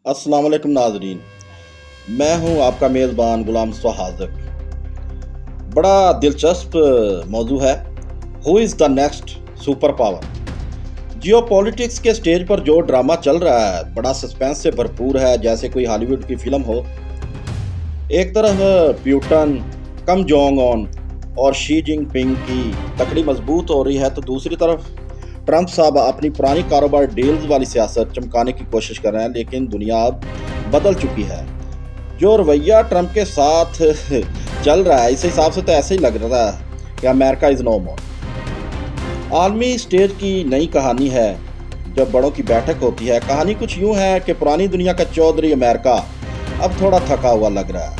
अस्सलाम वालेकुम नाजरीन। मैं हूं आपका मेज़बान गुलाम हाज़िर। बड़ा दिलचस्प मौजू है। Who is the next super power. Geopolitics के स्टेज पर जो ड्रामा चल रहा है बड़ा सस्पेंस से भरपूर है, जैसे कोई हॉलीवुड की फिल्म हो। एक तरफ प्यूटन, कम जोंग ऑन और शी जिनपिंग की तकड़ी मजबूत हो रही है, तो दूसरी तरफ ट्रंप साहब अपनी पुरानी कारोबार डील्स वाली सियासत चमकाने की कोशिश कर रहे हैं। लेकिन दुनिया अब बदल चुकी है। जो रवैया ट्रंप के साथ चल रहा है, इस हिसाब से तो ऐसे ही लग रहा है कि अमेरिका इज़ नो मोर। आलमी स्टेज की नई कहानी है। जब बड़ों की बैठक होती है, कहानी कुछ यूं है कि पुरानी दुनिया का चौधरी अमेरिका अब थोड़ा थका हुआ लग रहा है।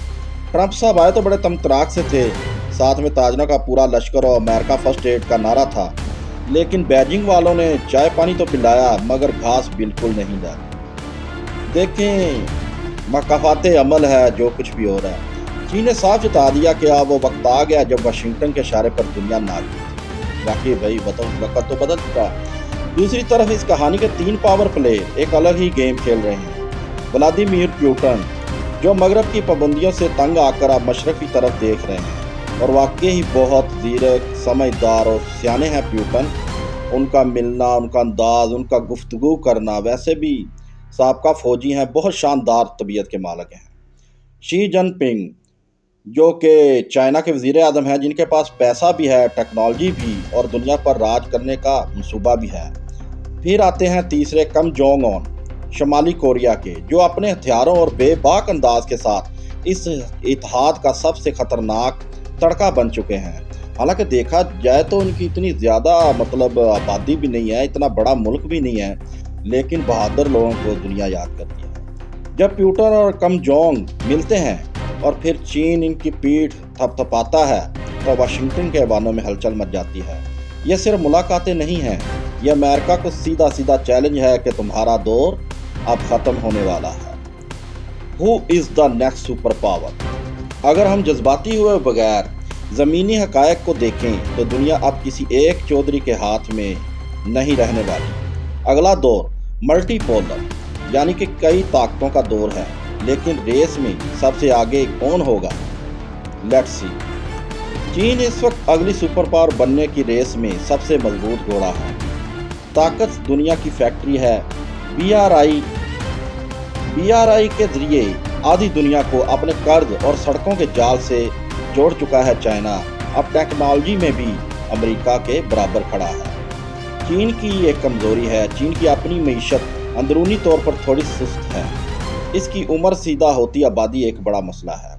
ट्रंप साहब आए तो बड़े तमतराक से थे, साथ में ताजनों का पूरा लश्कर और अमेरिका फर्स्ट एड का नारा था। लेकिन बीजिंग वालों ने चाय पानी तो पिलाया, मगर घास बिल्कुल नहीं डाली। देखें, मकाफाते अमल है जो कुछ भी हो रहा है। चीन ने साफ जता दिया कि अब वो वक्त आ गया जब वाशिंगटन के इशारे पर दुनिया नाचती थी। वाकई भाई बताओ, वक्त तो बदल चुका है। दूसरी तरफ इस कहानी के 3 पावर प्लेयर एक अलग ही गेम खेल रहे हैं। व्लादिमीर पुतिन, जो मगरब की पाबंदियों से तंग आकर अब मशरक की तरफ देख रहे हैं, और वाकई ही बहुत ज़ीरक, समझदार और सियाने हैं पुतिन। उनका मिलना, उनका अंदाज, उनका गुफ्तगू करना, वैसे भी साबका फौजी हैं, बहुत शानदार तबीयत के मालिक हैं। शी जिनपिंग, जो कि चाइना के वज़ीर आज़म हैं, जिनके पास पैसा भी है, टेक्नोलॉजी भी और दुनिया पर राज करने का मंसूबा भी है। फिर आते हैं तीसरे, कम जोंग ऑन, शुमाली कोरिया के, जो अपने हथियारों और बेबाक अंदाज के साथ इस इत्तेहाद का सबसे खतरनाक तड़का बन चुके हैं। हालांकि देखा जाए तो उनकी इतनी ज़्यादा आबादी भी नहीं है, इतना बड़ा मुल्क भी नहीं है, लेकिन बहादुर लोगों को दुनिया याद करती है। जब पुतिन और कम जोंग मिलते हैं और फिर चीन इनकी पीठ थपथपाता है, तो वाशिंगटन के ऐवानों में हलचल मच जाती है। ये सिर्फ मुलाकातें नहीं हैं, यह अमेरिका को सीधा सीधा चैलेंज है कि तुम्हारा दौर अब ख़त्म होने वाला है। Who is the next super power. अगर हम जज्बाती हुए बगैर ज़मीनी हक़ायक़ को देखें तो दुनिया अब किसी एक चौधरी के हाथ में नहीं रहने वाली। अगला दौर मल्टीपोलर, यानी कि कई ताकतों का दौर है। लेकिन रेस में सबसे आगे कौन होगा? Let's see. चीन इस वक्त अगली सुपर पावर बनने की रेस में सबसे मजबूत घोड़ा है। ताकत दुनिया की फैक्ट्री है। BRI के जरिए आधी दुनिया को अपने कर्ज और सड़कों के जाल से जोड़ चुका है चाइना। अब टेक्नोलॉजी में भी अमेरिका के बराबर खड़ा है। चीन की एक कमज़ोरी है, चीन की अपनी मईशत अंदरूनी तौर पर थोड़ी सुस्त है। इसकी उम्र सीधा होती आबादी एक बड़ा मसला है।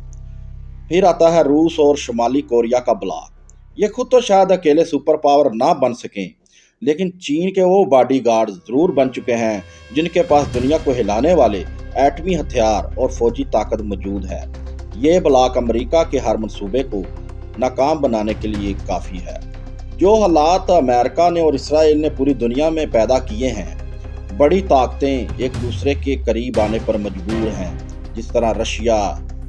फिर आता है रूस और शुमाली कोरिया का ब्लॉक। ये खुद तो शायद अकेले सुपर पावर ना बन सकें, लेकिन चीन के वो बॉडीगार्ड ज़रूर बन चुके हैं जिनके पास दुनिया को हिलाने वाले एटमी हथियार और फौजी ताकत मौजूद है। ये ब्लॉक अमेरिका के हर मंसूबे को नाकाम बनाने के लिए काफ़ी है। जो हालात अमेरिका ने और इसराइल ने पूरी दुनिया में पैदा किए हैं, बड़ी ताकतें एक दूसरे के करीब आने पर मजबूर हैं, जिस तरह रशिया,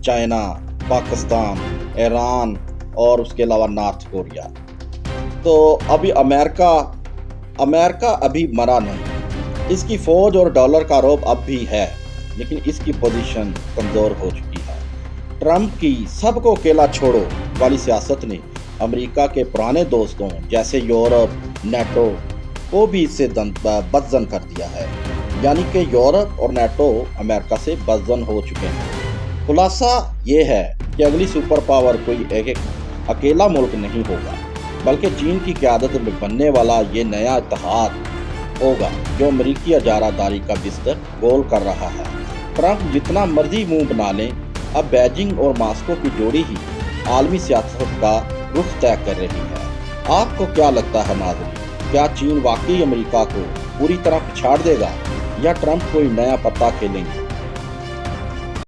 चाइना, पाकिस्तान, ईरान और उसके अलावा नॉर्थ कोरिया। तो अभी अमेरिका अभी मरा नहीं। इसकी फ़ौज और डॉलर का रौब अब भी है, लेकिन इसकी पोजीशन कमज़ोर हो चुकी है। ट्रंप की सबको अकेला छोड़ो वाली सियासत ने अमेरिका के पुराने दोस्तों जैसे यूरोप, नेटो को भी इससे बदजन कर दिया है। यानी कि यूरोप और नेटो अमेरिका से बदजन हो चुके हैं। खुलासा ये है कि अगली सुपर पावर कोई एक अकेला मुल्क नहीं होगा, बल्कि चीन की क़यादत में बनने वाला ये नया इत्तेहाद होगा जो अमेरिकी इजारादारी का बिस्तर गोल कर रहा है। ट्रंप जितना मर्जी मुंह बना लें, अब बीजिंग और मास्को की जोड़ी ही आलमी सियासत का रुख तय कर रही है। आपको क्या लगता है नाज़रीन? क्या चीन वाकई अमेरिका को पूरी तरह पिछाड़ देगा या ट्रंप कोई नया पत्ता खेलेंगे?